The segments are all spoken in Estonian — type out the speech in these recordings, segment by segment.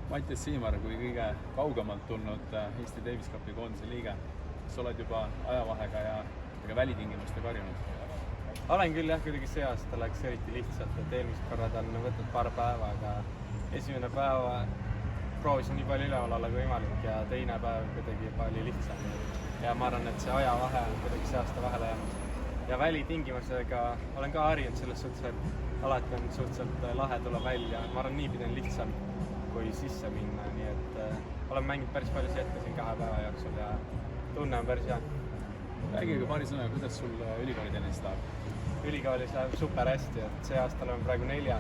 Mattias Siimar, kui kõige kaugemalt tulnud Eesti Davis Cupi koondise liige, kas oled juba ajavahega ja ka välitingimustega harjunud? Olen küll jah, kuidagi see aasta läks eriti lihtsalt, et eelmised korrad on võtnud paar päeva, aga esimene päev proovisin nii palju üleval olla kui võimalik ja teine päev kuidagi oli lihtsam. Ja ma arvan, et see ajavahe on kuidagi see aasta vahele jäänud. Ja välitingimusega olen ka harjunud selles suhtes, et alati on suhteliselt lahe tulla välja. Ma arvan, niipidi on lihtsam kui sisse minna, nii et olen mänginud päris palju sette siin 2 päeva jooksul ja tunne on päris hea. Räägi paari sõnaga, kuidas sul ülikooli tennis läheb? Ülikoolis läheb super hästi, et see aasta oleme praegu 4.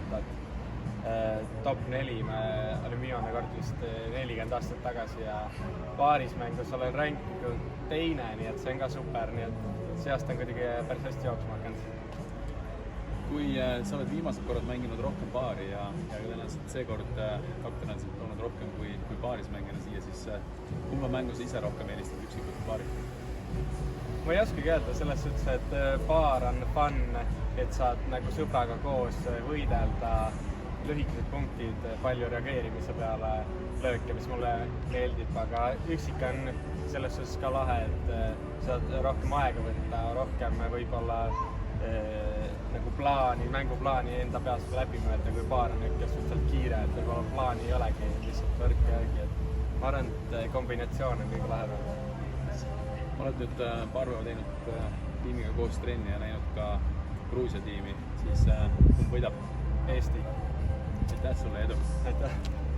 Top 4, me olime viimane kord vist 40 aastat tagasi ja paaris mängus olen rankinud 2, nii et see on ka super, nii et see aasta on kuidagi päris hästi jooksma hakanud. Kui sa oled viimased korrad mänginud rohkem paari ja tõenäoliselt seekord kaptenilt olnud rohkem kui paaris mängina siia, siis kumba mängu sa ise rohkem eelistad üksikut paari? Ma ei oskagi öelda selles suhtes, et paar on fun, et saad nagu sõbraga koos võidelda, lühikesed punktid, palju reageerimise peale, lööke, mis mulle meeldib, aga üksik on selles suhtes ka lahe, et saad rohkem aega võtta, rohkem võib-olla nagu mänguplaani enda peas läbi mõelda, kui paar on ikka suhteliselt kiire, et võib-olla plaani ei olegi, lihtsalt võrk järgi, et ma arvan, et kombinatsioon on kõige lahedam. Oled nüüd paar päeva teinud tiimiga koos trenni ja näinud ka Gruusia tiimi, siis kumb võidab? Eesti. Aitäh sulle, edu! Aitäh!